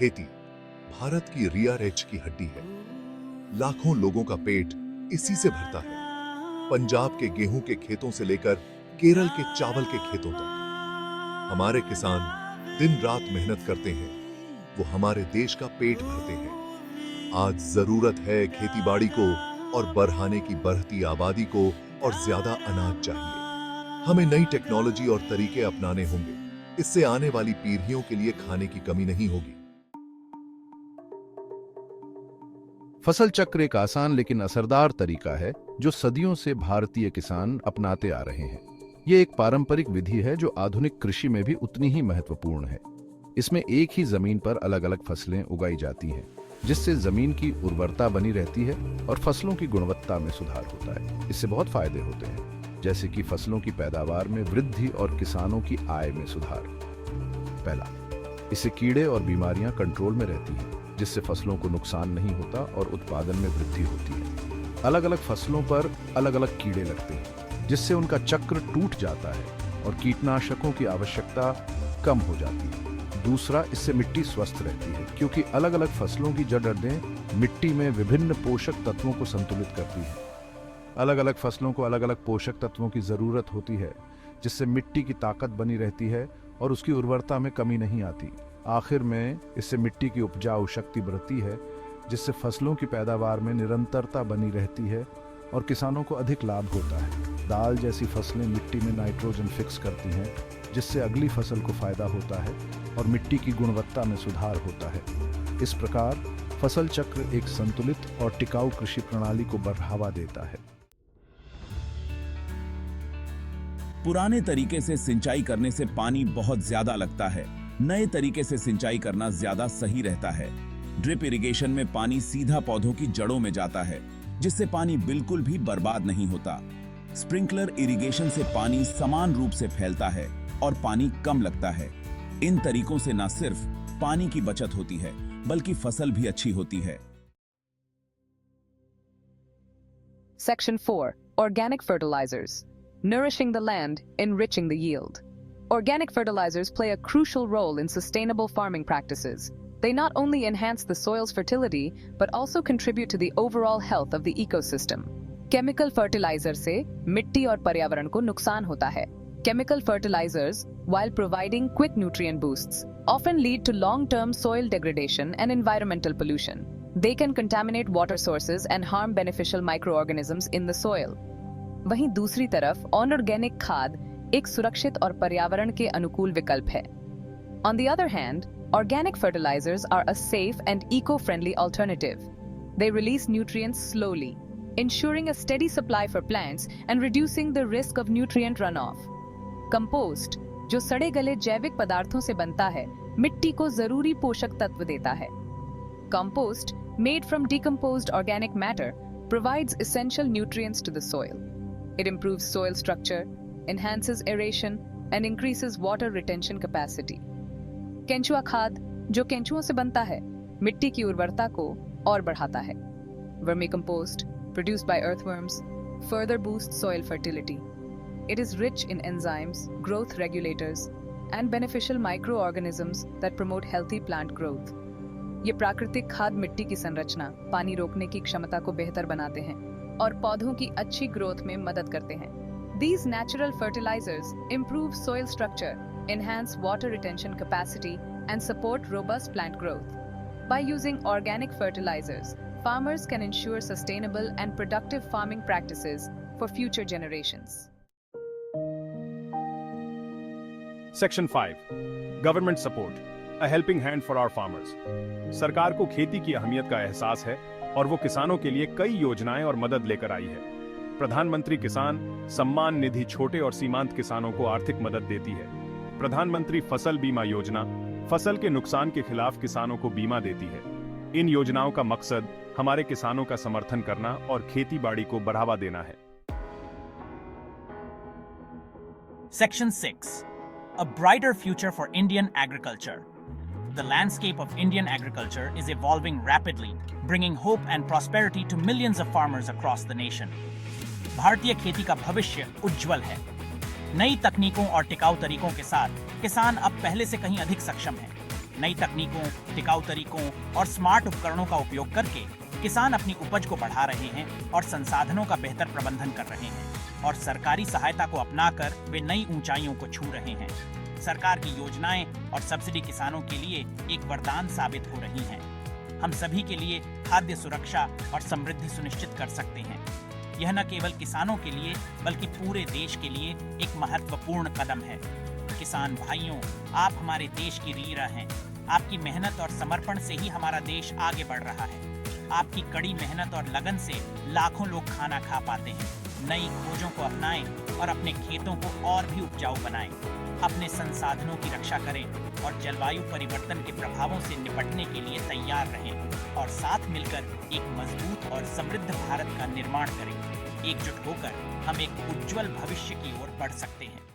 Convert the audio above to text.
खेती भारत की rear as की हड्डी है। लाखों लोगों का पेट इसी से भरता है। पंजाब के गेहूं के खेतों से लेकर केरल के चावल के खेतों तक हमारे किसान दिन रात मेहनत करते हैं। वो हमारे देश का पेट भरते हैं। आज जरूरत है खेतीबाड़ी को और बढ़ाने की बढ़ती आबादी को, और ज्यादा अनाज चाहिए। हमें नई टेक्नोलॉजी और तरीके अपनाने होंगे। इससे आने वाली पीढ़ियों के लिए खाने की कमी नहीं होगी। फसल चक्र एक आसान लेकिन असरदार तरीका है जो सदियों से भारतीय किसान अपनाते आ रहे हैं। ये एक पारंपरिक विधि है जो आधुनिक कृषि में भी उतनी ही महत्वपूर्ण है। इसमें एक ही जमीन पर अलग अलग फसलें उगाई जाती हैं, जिससे जमीन की उर्वरता बनी रहती है और फसलों की गुणवत्ता में सुधार होता है। इससे बहुत फायदे होते हैं, जैसे कि फसलों की पैदावार में वृद्धि और किसानों की आय में सुधार। पहला, इससे कीड़े और बीमारियां कंट्रोल में रहती हैं, जिससे फसलों को नुकसान नहीं होता और उत्पादन में वृद्धि होती है। अलग अलग फसलों पर अलग अलग कीड़े लगते हैं, जिससे उनका चक्र टूट जाता है और कीटनाशकों की आवश्यकता कम हो जाती है। दूसरा, इससे मिट्टी स्वस्थ रहती है, क्योंकि अलग अलग फसलों की जड़ें मिट्टी में विभिन्न पोषक तत्वों को संतुलित करती हैं। अलग अलग फसलों को अलग अलग पोषक तत्वों की जरूरत होती है, जिससे मिट्टी की ताकत बनी रहती है और उसकी उर्वरता में कमी नहीं आती। आखिर में इससे मिट्टी की उपजाऊ शक्ति बढ़ती है, जिससे फसलों की पैदावार में निरंतरता बनी रहती है और किसानों को अधिक लाभ होता है। दाल जैसी फसलें मिट्टी में नाइट्रोजन फिक्स करती हैं, जिससे अगली फसल को फायदा होता है और मिट्टी की गुणवत्ता में सुधार होता है। इस प्रकार फसल चक्र एक संतुलित और टिकाऊ कृषि प्रणाली को बढ़ावा देता है। पुराने तरीके से सिंचाई करने से पानी बहुत ज्यादा लगता है। नए तरीके से सिंचाई करना ज्यादा सही रहता है। ड्रिप इरिगेशन में पानी सीधा पौधों की जड़ों में जाता है, जिससे पानी बिल्कुल भी बर्बाद नहीं होता। स्प्रिंकलर इरिगेशन से पानी समान रूप से फैलता है और पानी कम लगता है। इन तरीकों से न सिर्फ पानी की बचत होती है, बल्कि फसल भी अच्छी होती है। Section 4. Organic fertilizers. Nourishing the land, enriching the yield. Organic fertilizers play a crucial role in sustainable farming practices. They not only enhance the soil's fertility, but also contribute to the overall health of the ecosystem. Chemical fertilizer से मिट्टी और पर्यावरण को नुकसान होता है। Chemical fertilizers, while providing quick nutrient boosts, often lead to long-term soil degradation and environmental pollution. They can contaminate water sources and harm beneficial microorganisms in the soil. वहीं दूसरी तरफ अनऑर्गेनिक खाद एक सुरक्षित और पर्यावरण के अनुकूल विकल्प है। On the other hand, organic fertilizers are a safe and eco-friendly alternative. They release nutrients slowly, ensuring a steady supply for plants and reducing the risk of nutrient runoff. Compost, जो सड़े गले जैविक पदार्थों से बनता है, मिट्टी को जरूरी पोषक तत्व देता है। Compost, made from decomposed organic matter, provides essential nutrients to the soil. It improves soil structure, enhances aeration, and increases water retention capacity. केंचुआ खाद, जो केंचुओं से बनता है, मिट्टी की उर्वरता को और बढ़ाता है। Vermicompost, produced by earthworms, further boosts soil fertility. It is rich in enzymes, growth regulators, and beneficial microorganisms that promote healthy plant growth. ये प्राकृतिक खाद मिट्टी की संरचना, पानी रोकने की क्षमता को बेहतर बनाते हैं और पौधों की अच्छी ग्रोथ में मदद करते हैं। These natural fertilizers improve soil structure, enhance water retention capacity, and support robust plant growth. By using organic fertilizers, farmers can ensure sustainable and productive farming practices for future generations. Section 5. Government support. A helping hand for our farmers. सरकार को खेती की अहमियत का एहसास है और वो किसानों के लिए कई योजनाएं और मदद लेकर आई है। प्रधानमंत्री किसान सम्मान निधि छोटे और सीमांत किसानों को आर्थिक मदद देती है। प्रधानमंत्री फसल बीमा योजना फसल के नुकसान के खिलाफ किसानों को बीमा देती है। इन योजनाओं का मकसद हमारे किसानों का समर्थन करना और खेती-बाड़ी को बढ़ावा देना है। Section 6. A brighter future for Indian agriculture. The landscape of Indian agriculture is evolving rapidly, bringing hope and prosperity to millions of farmers across the nation. भारतीय खेती का भविष्य उज्जवल है। नई तकनीकों और टिकाऊ तरीकों के साथ किसान अब पहले से कहीं अधिक सक्षम है। नई तकनीकों, टिकाऊ तरीकों और स्मार्ट उपकरणों का उपयोग करके किसान अपनी उपज को बढ़ा रहे हैं और संसाधनों का बेहतर प्रबंधन कर रहे हैं और सरकारी सहायता को अपनाकर वे नई ऊंचाइयों को छू रहे हैं। सरकार की योजनाएं और सब्सिडी किसानों के लिए एक वरदान साबित हो रही हैं। हम सभी के लिए खाद्य सुरक्षा और समृद्धि सुनिश्चित कर सकते हैं। यह न केवल किसानों के लिए बल्कि पूरे देश के लिए एक महत्वपूर्ण कदम है। किसान भाइयों, आप हमारे देश की रीढ़ हैं। आपकी मेहनत और समर्पण से ही हमारा देश आगे बढ़ रहा है। आपकी कड़ी मेहनत और लगन से लाखों लोग खाना खा पाते हैं। नई खोजों को अपनाएं और अपने खेतों को और भी उपजाऊ बनाएं। अपने संसाधनों की रक्षा करें और जलवायु परिवर्तन के प्रभावों से निपटने के लिए तैयार रहें और साथ मिलकर एक मजबूत और समृद्ध भारत का निर्माण करें। एकजुट होकर हम एक उज्जवल भविष्य की ओर बढ़ सकते हैं।